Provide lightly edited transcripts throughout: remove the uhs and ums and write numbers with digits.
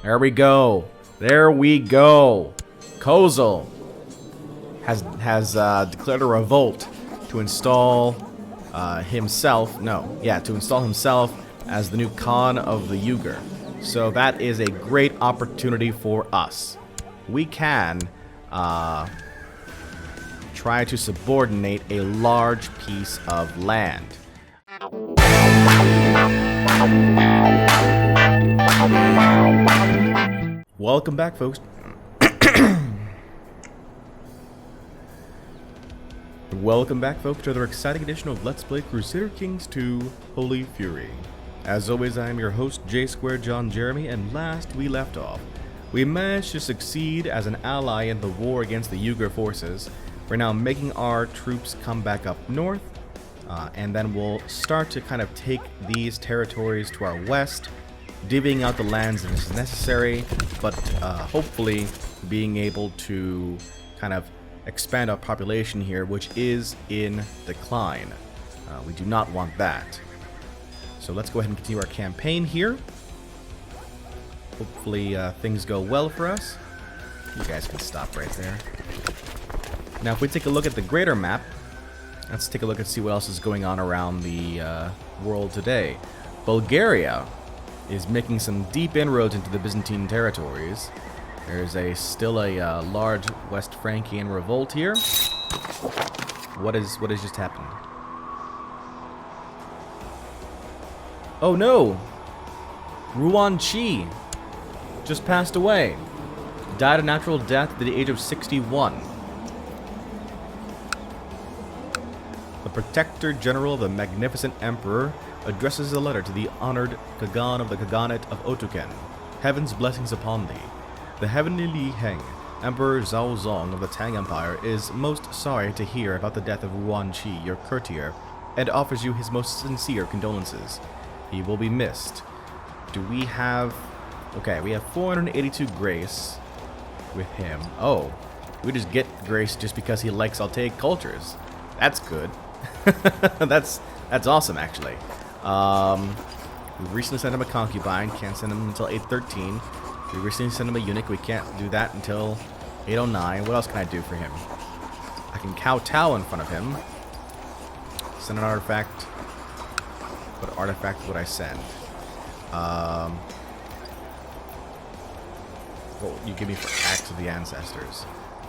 There we go. There we go. Kozel has declared a revolt to install himself as the new Khan of the Uyghur. So that is a great opportunity for us. We can try to subordinate a large piece of land. Welcome back, folks. Welcome back, folks, to another exciting edition of Let's Play Crusader Kings II Holy Fury. As always, I am your host, J2John Jeremy, and last we left off, we managed to succeed as an ally in the war against the Uyghur forces. We're now making our troops come back up north, and then we'll start to kind of take these territories to our west, divvying out the lands as necessary, but hopefully being able to kind of expand our population here, which is in decline. We do not want that. So let's go ahead and continue our campaign here. Hopefully things go well for us. You guys can stop right there. Now if we take a look at the greater map, let's take a look and see what else is going on around the world today. Bulgaria is making some deep inroads into the Byzantine territories. There's still a large West Frankian revolt here. What has just happened? Oh no! Ruan Chi just passed away. Died a natural death at the age of 61. The Protector General of the Magnificent Emperor addresses a letter to the honored Khagan of the Khaganate of Otuken. Heaven's blessings upon thee. The Heavenly Li Heng, Emperor Zhao Zong of the Tang Empire, is most sorry to hear about the death of Ruan Chi, your courtier, and offers you his most sincere condolences. He will be missed. Do we have... Okay, we have 482 grace with him. Oh, we just get grace just because he likes Altaic cultures. That's good. That's awesome, actually. We recently sent him a concubine. Can't send him until 813. We recently sent him a eunuch. We can't do that until 809. What else can I do for him? I can kowtow in front of him. Send an artifact. What artifact would I send? What would you give me for Axe of the Ancestors?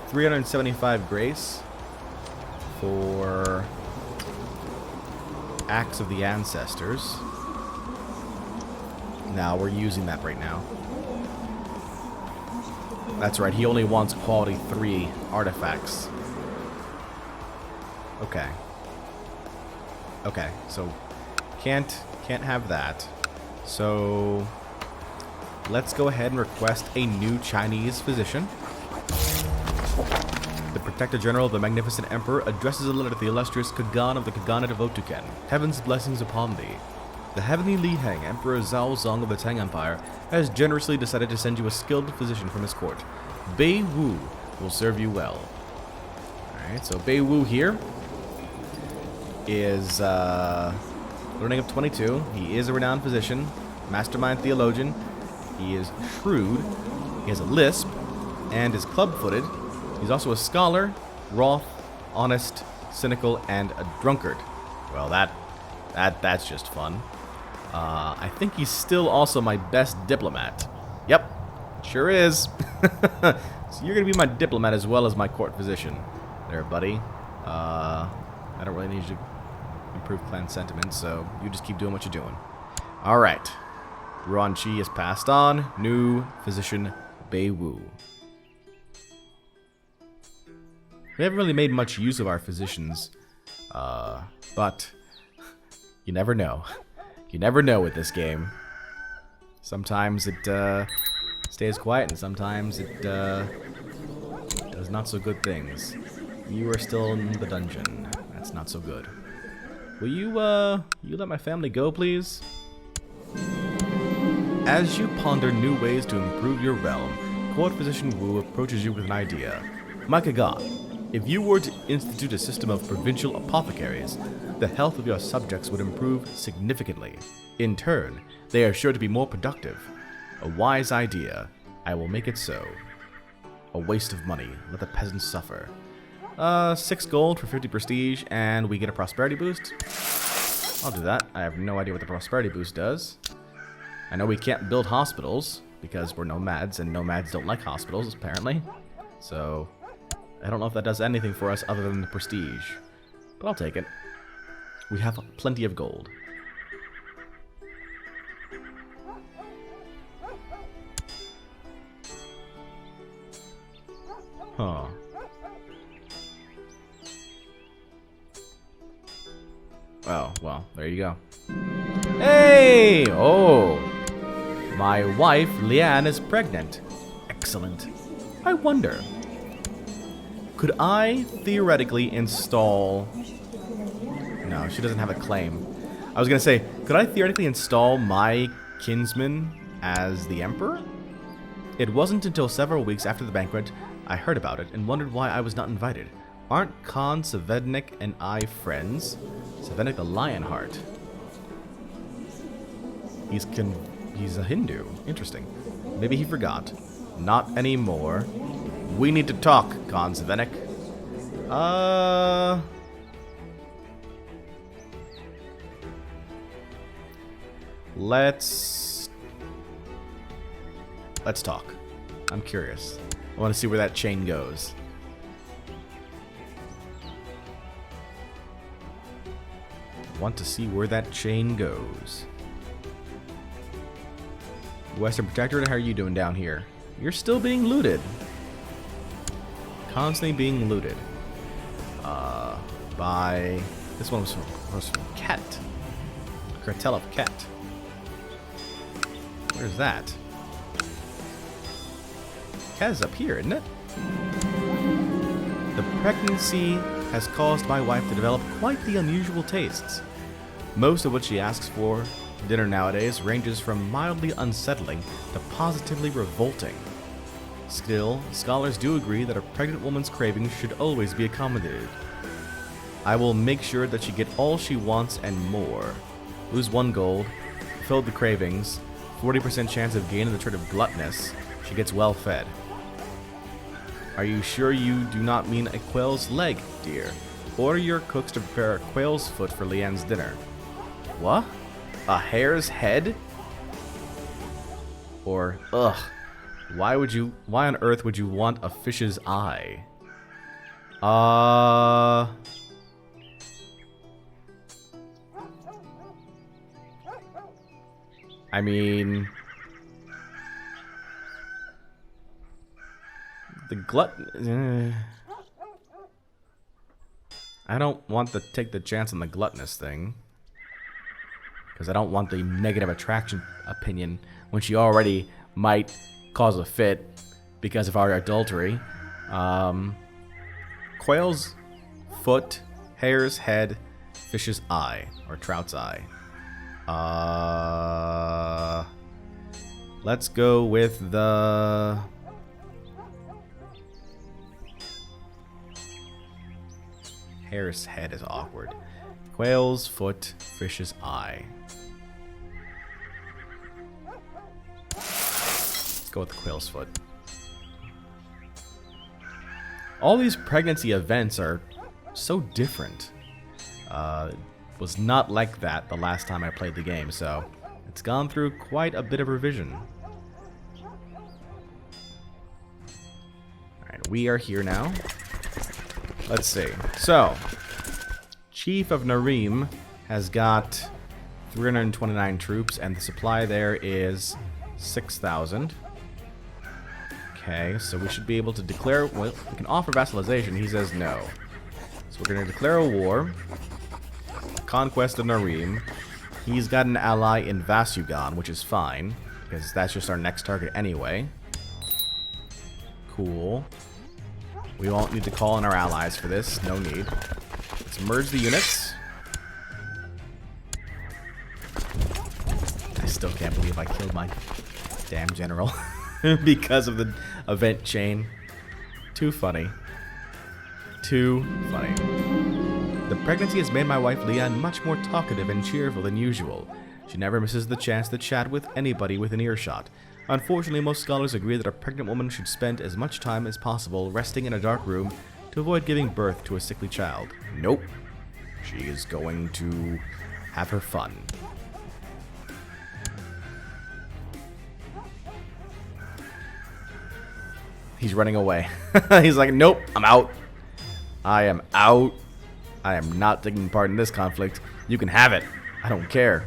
375 grace for Axe of the Ancestors. Now we're using that right now. That's right, he only wants quality 3 artifacts. Okay. Okay, so can't have that. So let's go ahead and request a new Chinese physician. The Protector General of the Magnificent Emperor addresses a letter to the illustrious Khagan of the Khaganate of Otuken. Heaven's blessings upon thee. The Heavenly Li Heng, Emperor Zhao Zong of the Tang Empire, has generously decided to send you a skilled physician from his court. Bei Wu will serve you well. Alright, so Bei Wu here is learning of 22. He is a renowned physician, mastermind theologian. He is shrewd. He has a lisp and is club-footed. He's also a scholar, wroth, honest, cynical, and a drunkard. Well, that's just fun. I think he's still also my best diplomat. Yep, sure is. So you're gonna be my diplomat as well as my court physician. There, buddy. I don't really need you to improve clan sentiment, so you just keep doing what you're doing. Alright. Ruan Chi is passed on. New physician, Bei Wu. We haven't really made much use of our physicians, but you never know. You never know with this game. Sometimes it stays quiet, and sometimes it does not so good things. You are still in the dungeon. That's not so good. Will you let my family go, please? As you ponder new ways to improve your realm, Court Physician Wu approaches you with an idea. My Khagan, if you were to institute a system of provincial apothecaries, the health of your subjects would improve significantly. In turn, they are sure to be more productive. A wise idea. I will make it so. A waste of money. Let the peasants suffer. 6 gold for 50 prestige, and we get a prosperity boost. I'll do that. I have no idea what the prosperity boost does. I know we can't build hospitals, because we're nomads, and nomads don't like hospitals, apparently. So, I don't know if that does anything for us other than the prestige. But I'll take it. We have plenty of gold. Huh. Oh, well, there you go. Hey! Oh! My wife, Leanne, is pregnant. Excellent. I wonder, could I theoretically install... No, she doesn't have a claim. I was going to say, could I theoretically install my kinsman as the emperor? It wasn't until several weeks after the banquet I heard about it and wondered why I was not invited. Aren't Khan Sevednik and I friends? Sevednik the Lionheart. He's a Hindu. Interesting. Maybe he forgot. Not anymore. We need to talk, Khan Sevednik. Let's talk. I'm curious. I want to see where that chain goes. Want to see where that chain goes. Western Protectorate, how are you doing down here? You're still being looted. Constantly being looted. By... This one was from Ket. Cartel of Ket. Where's that? Ket is up here, isn't it? The pregnancy has caused my wife to develop quite the unusual tastes. Most of what she asks for dinner nowadays ranges from mildly unsettling to positively revolting. Still, scholars do agree that a pregnant woman's cravings should always be accommodated. I will make sure that she get all she wants and more. Lose 1 gold, fulfill the cravings, 40% chance of gaining the trait of gluttonous, she gets well fed. Are you sure you do not mean a quail's leg, dear? Order your cooks to prepare a quail's foot for Leanne's dinner. What? A hare's head? Or, ugh, why on earth would you want a fish's eye? I mean... The glutton... I don't want to take the chance on the gluttonous thing. Because I don't want the negative attraction opinion when she already might cause a fit because of our adultery. Quail's foot, hare's head, fish's eye, or trout's eye. Let's go with the... Hare's head is awkward. Quail's foot, fish's eye. Let's go with the quail's foot. All these pregnancy events are so different. Was not like that the last time I played the game, so it's gone through quite a bit of revision. Alright, we are here now. Let's see. So, Chief of Narim has got 329 troops, and the supply there is 6,000. Okay, so we should be able to declare... Well, we can offer vassalization. He says no. So we're going to declare a war. Conquest of Narim. He's got an ally in Vasugan, which is fine, because that's just our next target anyway. Cool. We won't need to call in our allies for this. No need. Let's merge the units. I still can't believe I killed my damn general because of the event chain. Too funny. Too funny. The pregnancy has made my wife Leanne much more talkative and cheerful than usual. She never misses the chance to chat with anybody within earshot. Unfortunately, most scholars agree that a pregnant woman should spend as much time as possible resting in a dark room to avoid giving birth to a sickly child. Nope. She is going to have her fun. He's running away. He's like, nope, I'm out. I am out. I am not taking part in this conflict. You can have it. I don't care.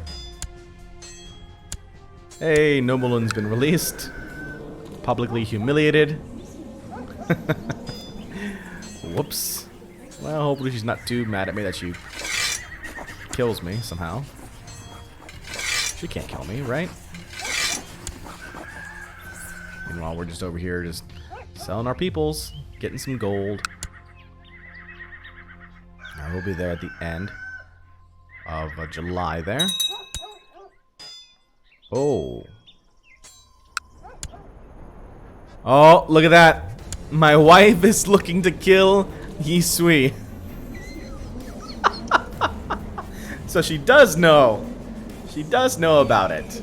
Hey, Nobleman's been released. Publicly humiliated. Whoops. Well, hopefully she's not too mad at me that she kills me somehow. She can't kill me, right? Meanwhile, we're just over here just selling our peoples, getting some gold. I will be there at the end of July there. Oh. Oh, look at that. My wife is looking to kill Yi Sui. So she does know. She does know about it.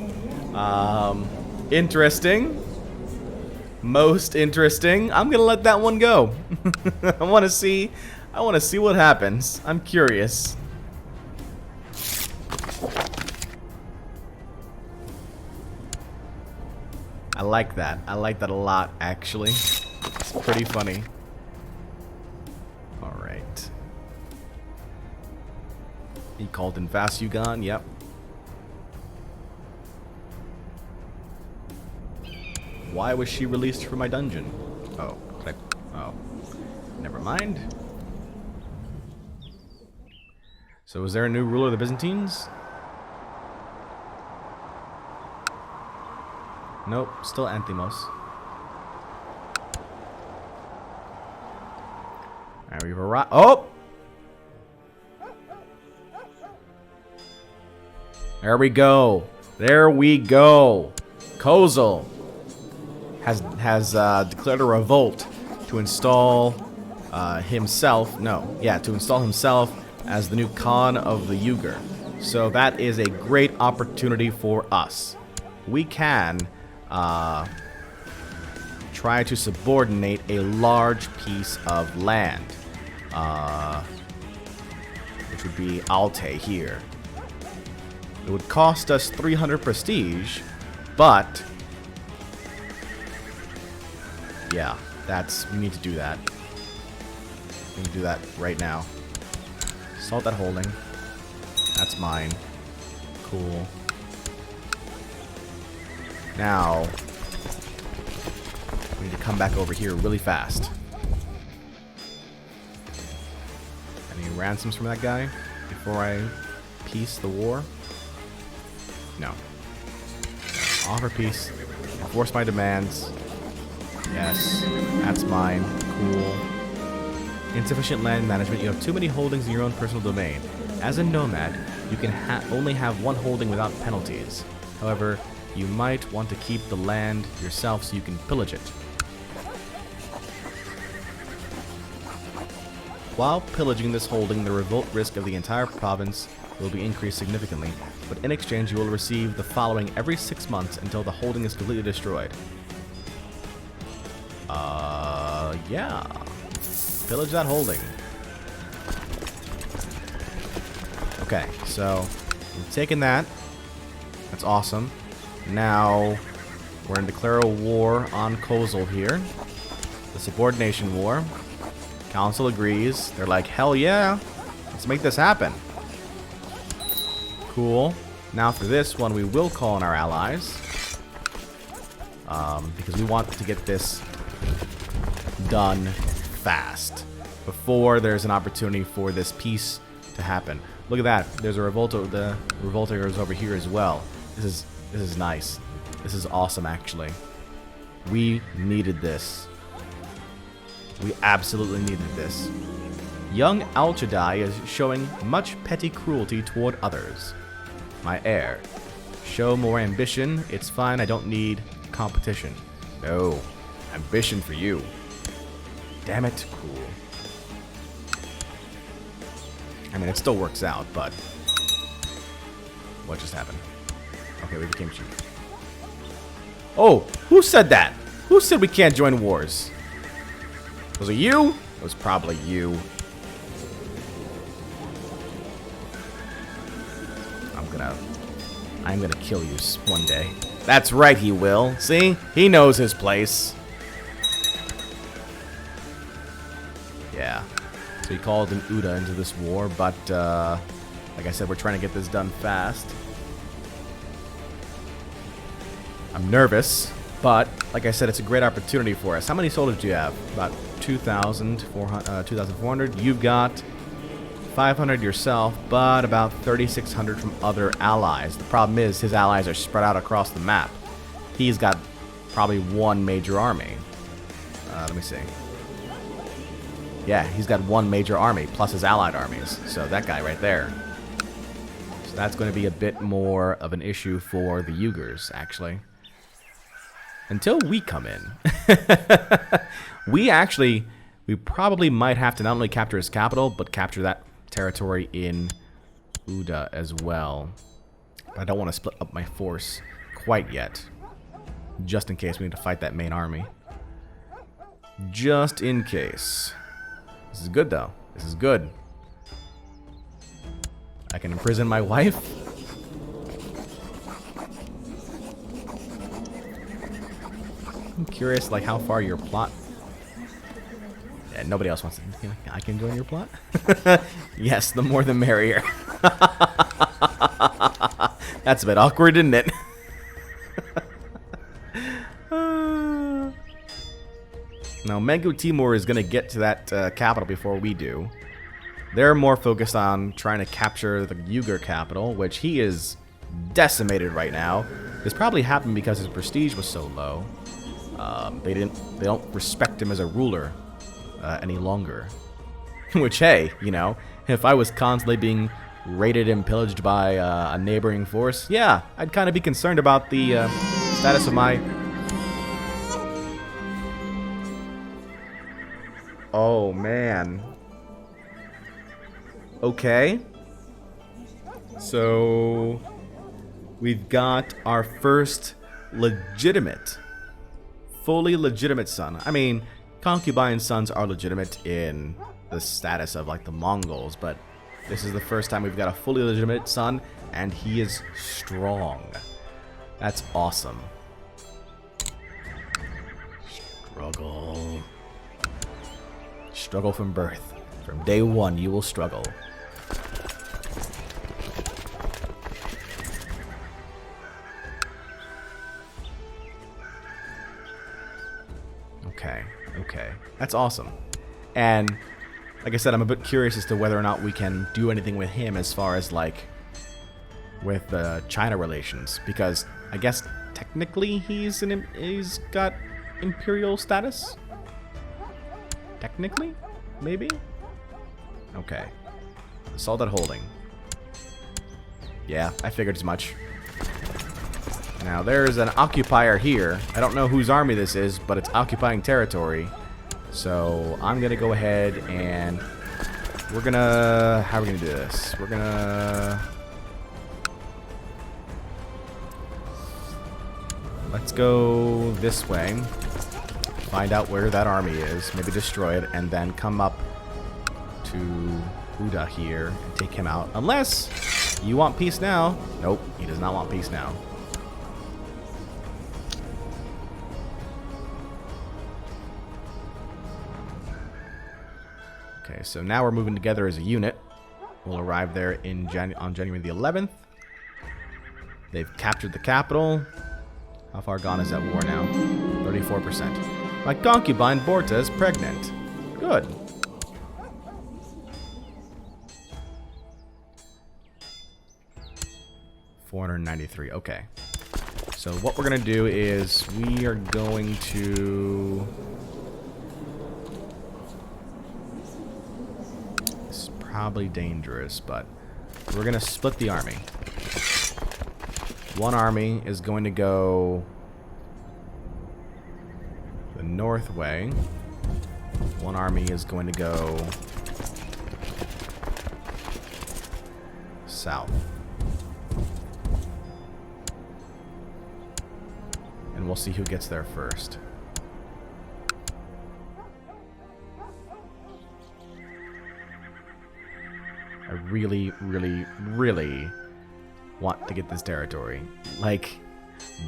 Interesting. Most interesting. I'm gonna let that one go. I wanna see what happens. I'm curious. I like that. I like that a lot, actually. It's pretty funny. Alright. He called in Vasugan, yep. Why was she released from my dungeon? Oh, oh. Never mind. So is there a new ruler of the Byzantines? Nope, still Anthemos. Alright, we've arrived. Oh! There we go. There we go. Kozel has declared a revolt to install himself. No, yeah, to install himself as the new Khan of the Uyghur. So that is a great opportunity for us. We can try to subordinate a large piece of land, which would be Altay here. It would cost us 300 prestige, but yeah, we need to do that. We can do that right now. Salt that holding. That's mine. Cool. Now, we need to come back over here really fast. Any ransoms from that guy before I peace the war? No. Offer peace. Enforce my demands. Yes, that's mine. Cool. Insufficient land management. You have too many holdings in your own personal domain. As a nomad, you can only have one holding without penalties. However, you might want to keep the land yourself so you can pillage it. While pillaging this holding, the revolt risk of the entire province will be increased significantly, but in exchange you will receive the following every 6 months until the holding is completely destroyed. Yeah. Pillage that holding. Okay, so we've taken that. That's awesome. Now we're going to declare a war on Kozel here. The subordination war. Council agrees. They're like, hell yeah. Let's make this happen. Cool. Now for this one, we will call on our allies. Because we want to get this done fast. Before there's an opportunity for this peace to happen. Look at that. There's a revolta. The revolta is over here as well. This is nice. This is awesome, actually. We needed this. We absolutely needed this. Young Al-Chadai is showing much petty cruelty toward others. My heir. Show more ambition. It's fine. I don't need competition. No. Ambition for you. Damn it. Cool. I mean, it still works out, but... What just happened? Okay, we became chief. Oh, who said that? Who said we can't join wars? Was it you? It was probably you. I'm gonna kill you one day. That's right, he will. See? He knows his place. Yeah. So he called an Uda into this war, but like I said, we're trying to get this done fast. I'm nervous, but like I said, it's a great opportunity for us. How many soldiers do you have? About 2,400. You've got 500 yourself, but about 3,600 from other allies. The problem is his allies are spread out across the map. He's got probably one major army. Let me see. Yeah, he's got one major army plus his allied armies. So that guy right there. So that's going to be a bit more of an issue for the Uyghurs, actually. Until we come in. we probably might have to not only capture his capital, but capture that territory in Uda as well. I don't want to split up my force quite yet. Just in case we need to fight that main army. Just in case. This is good, though. This is good. I can imprison my wife. I'm curious, like, how far your plot... Yeah, nobody else wants to... I can join your plot? Yes, the more the merrier. That's a bit awkward, isn't it? Now, Mengu Timur is going to get to that capital before we do. They're more focused on trying to capture the Uyghur capital, which he is decimated right now. This probably happened because his prestige was so low. They don't respect him as a ruler any longer. Which, hey, you know, if I was constantly being raided and pillaged by a neighboring force, yeah, I'd kind of be concerned about the status of my... Oh, man. Okay. So, we've got our first legitimate, fully legitimate son. I mean, concubine sons are legitimate in the status of, like, the Mongols, but this is the first time we've got a fully legitimate son, and he is strong. That's awesome. Struggle. Struggle from birth. From day one, you will struggle. Okay. That's awesome. And, like I said, I'm a bit curious as to whether or not we can do anything with him as far as, like, with China relations. Because, I guess, technically, he's got imperial status? Technically? Maybe? Okay. Assault at holding. Yeah, I figured as much. Now, there's an occupier here. I don't know whose army this is, but it's occupying territory. So, I'm going to go ahead and... We're going to... How are we going to do this? We're going to... Let's go this way. Find out where that army is. Maybe destroy it. And then come up to Uda here and take him out. Unless you want peace now. Nope, he does not want peace now. Okay, so now we're moving together as a unit. We'll arrive there in on January the 11th. They've captured the capital. How far gone is that war now? 34%. My concubine Borta is pregnant. Good. $493. Okay. So what we're going to do is we are going to... This is probably dangerous, but we're going to split the army. One army is going to go the north way. One army is going to go south. And we'll see who gets there first. I really, really, really want to get this territory. Like,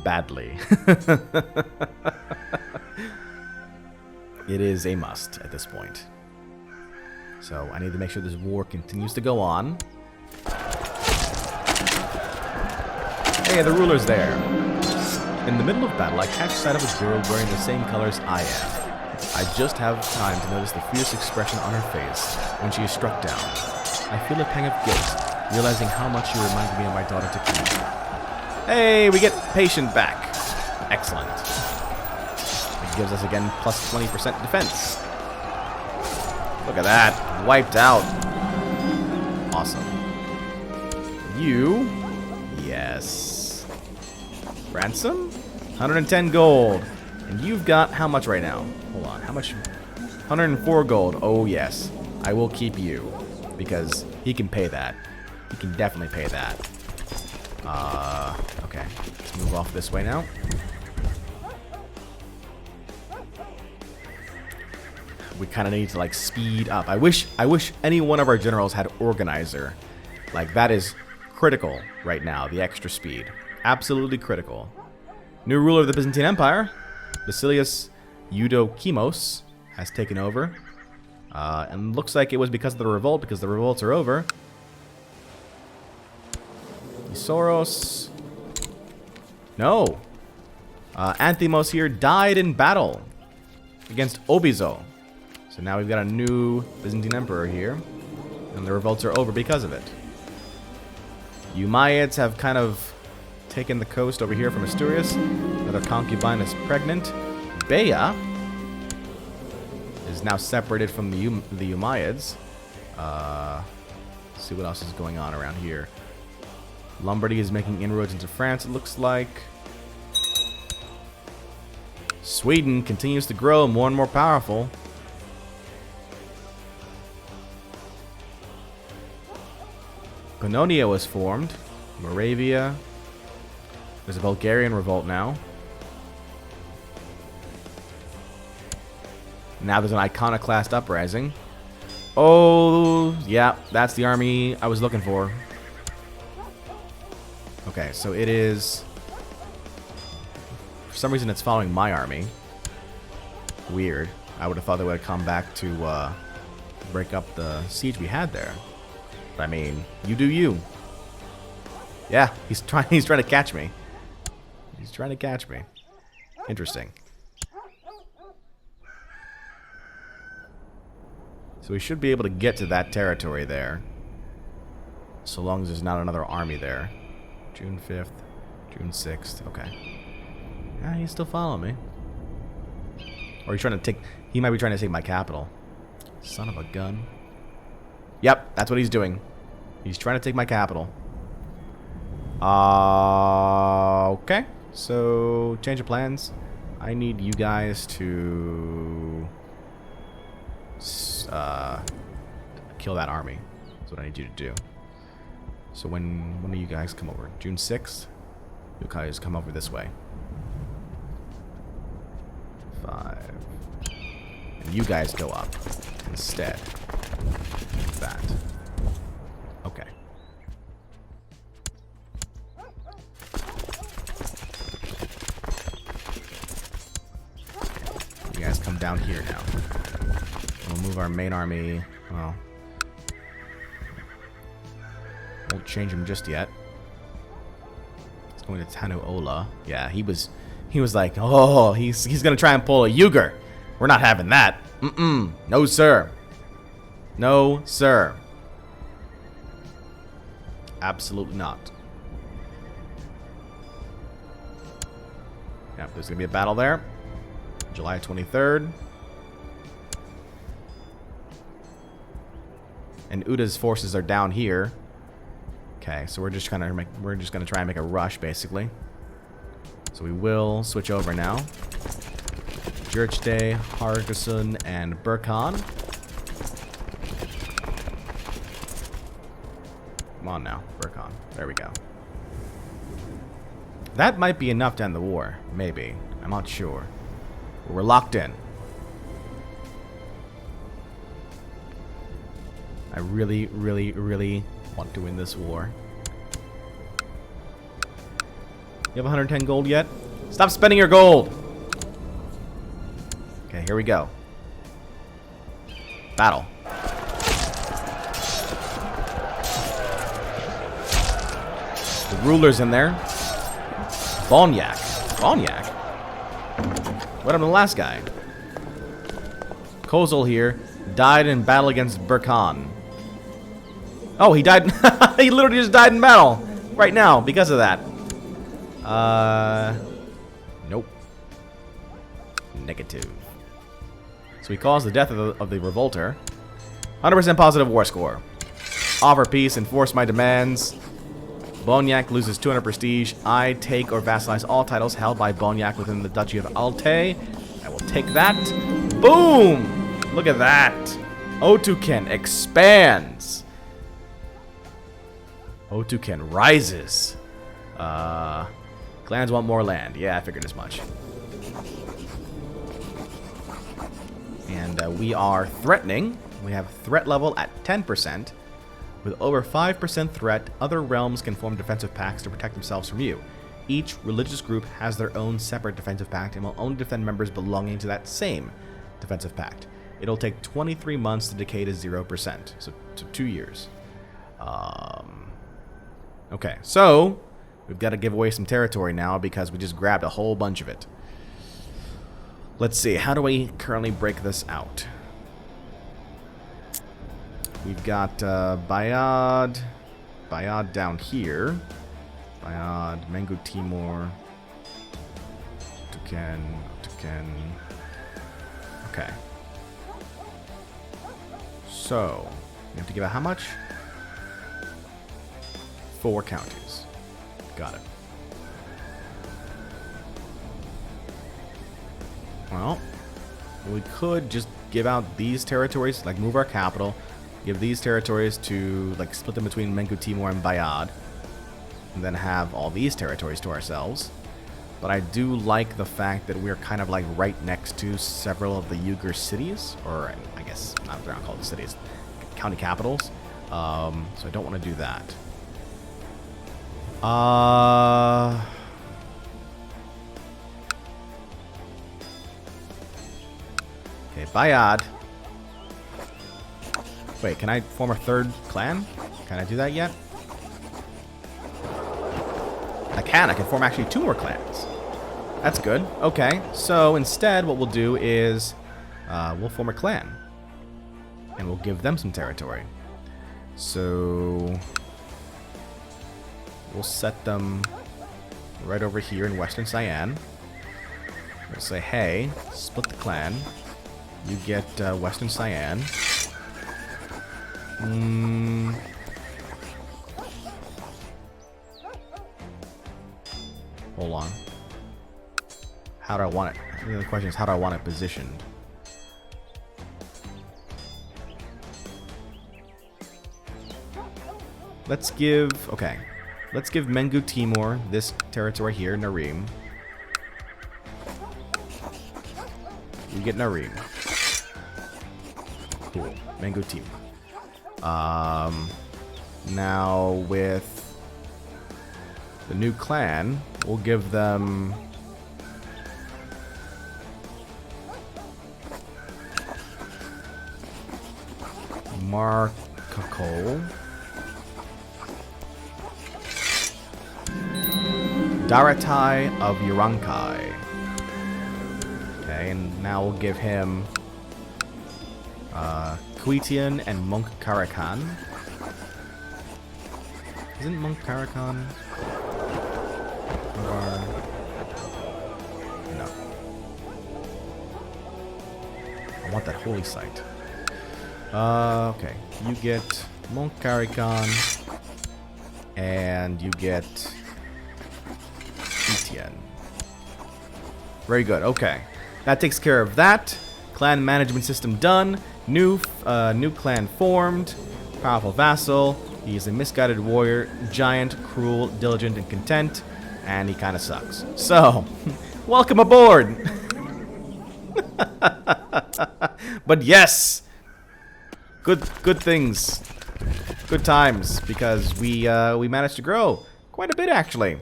badly. It is a must at this point. So I need to make sure this war continues to go on. Hey, the ruler's there. In the middle of battle, I catch sight of a girl wearing the same colors I am. I just have time to notice the fierce expression on her face when she is struck down. I feel a pang of guilt, realizing how much she reminded me of my daughter Takeda. Hey, we get patient back. Excellent. It gives us again plus 20% defense. Look at that. Wiped out. Awesome. You. Yes. Ransom? 110 gold. And you've got how much right now? Hold on. How much? 104 gold. Oh, yes. I will keep you. Because he can pay that. He can definitely pay that. Okay. Let's move off this way now. We kind of need to like speed up. I wish any one of our generals had organizer. Like that is critical right now, the extra speed. Absolutely critical. New ruler of the Byzantine Empire, Basilius Eudokimos, has taken over. And looks like it was because of the revolt, because the revolts are over. Soros. No. Anthemos here died in battle against Obizo. So now we've got a new Byzantine Emperor here. And the revolts are over because of it. Umayyads have kind of taken the coast over here from Asturias. Another concubine is pregnant. Bea is now separated from the Umayyads. Let's see what else is going on around here. Lombardy is making inroads into France, it looks like. Sweden continues to grow, more and more powerful. Pannonia was formed. Moravia. There's a Bulgarian revolt now. Now there's an iconoclast uprising. Oh, yeah, that's the army I was looking for. Okay, so it is... For some reason it's following my army. Weird. I would have thought they would have come back to break up the siege we had there. But I mean, you do you. Yeah, he's trying to catch me. He's trying to catch me. Interesting. So we should be able to get to that territory there. So long as there's not another army there. June 5th, June 6th. Okay. Yeah, he's still following me. Or he's trying to take... He might be trying to take my capital. Son of a gun. Yep, that's what he's doing. He's trying to take my capital. Okay. So, change of plans. I need you guys to... kill that army. That's what I need you to do. So when do you guys come over? June 6th? You guys come over this way. 5. And you guys go up instead. Like that. Okay. You guys come down here now. We'll move our main army. Well, won't change him just yet. It's going to Tanu Ola. Yeah, he was like, oh, he's gonna try and pull a Uyghur. We're not having that. No, sir. No, sir. Absolutely not. Yeah, there's gonna be a battle there. July 23rd. And Uda's forces are down here. Okay, so we're just gonna try and make a rush, basically. So we will switch over now. Jurchte, Hargesun, and Burkhan. Come on now, Burkhan. There we go. That might be enough to end the war. Maybe. I'm not sure. But we're locked in. I really, really, really want to win this war. You have 110 gold yet? Stop spending your gold! Okay, here we go. Battle. The ruler's in there. Bonyak. Bonyak? What happened to the last guy? Kozul here died in battle against Burkhan. Oh, he died. He literally just died in battle right now because of that. Nope. Negative. So he caused the death of the revolter. 100% positive war score. Offer peace, enforce my demands. Bonyak loses 200 prestige. I take or vassalize all titles held by Bonyak within the Duchy of Altay. I will take that. Boom! Look at that. Otuken expands. Otuken rises. Clans want more land. Yeah, I figured as much. And we are threatening. We have threat level at 10%. With over 5% threat, other realms can form defensive pacts to protect themselves from you. Each religious group has their own separate defensive pact and will only defend members belonging to that same defensive pact. It'll take 23 months to decay to 0%, so 2 years. Okay, so we've got to give away some territory now because we just grabbed a whole bunch of it. Let's see, how do we currently break this out? We've got Bayad down here. Bayad, Mengu Timur, Tuken. Okay. So, we have to give out how much? 4 counties. Got it. Well, we could just give out these territories, like move our capital, give these territories to, like, split them between Mengu Timur and Bayad, and then have all these territories to ourselves. But I do like the fact that we're kind of like right next to several of the Uyghur cities, or I guess not, they're not called cities, county capitals. So I don't want to do that. Okay, Bayad. Wait, can I form a 3rd clan? Can I do that yet? I can form actually 2 more clans. That's good. Okay, so instead what we'll do is we'll form a clan. And we'll give them some territory. So we'll set them right over here in Western Cyan. We'll say, hey, split the clan. You get Western Cyan. Hold on. How do I want it? The question is, how do I want it positioned? Let's give Mengu Timur this territory here, Narim. You get Narim. Cool. Mengu Timur. Now with the new clan, we'll give them Markakol, Daratai of Urankai. Okay, and now we'll give him Kuitian and Monk Karakan. Isn't Monk Karakan? No. I want that holy site. Okay. You get Monk Karakan. And you get Etienne. Very good. Okay. That takes care of that. Clan management system done. New clan formed. Powerful vassal. He is a misguided warrior. Giant, cruel, diligent, and content. and he kind of sucks. So, welcome aboard! But yes! Good things. Good times, because we managed to grow quite a bit, actually.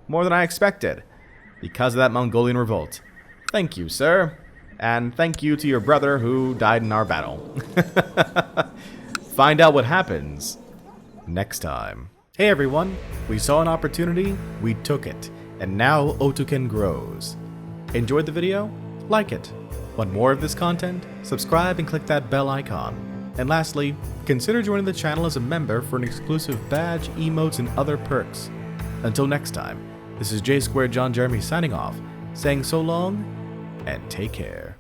More than I expected. Because of that Mongolian revolt. Thank you, sir. And thank you to your brother who died in our battle. Find out what happens next time. Hey everyone, we saw an opportunity, we took it, and now Otoken grows. Enjoyed the video? Like it. Want more of this content? Subscribe and click that bell icon. And lastly, consider joining the channel as a member for an exclusive badge, emotes, and other perks. Until next time, this is J Squared John Jeremy signing off, saying so long, and take care.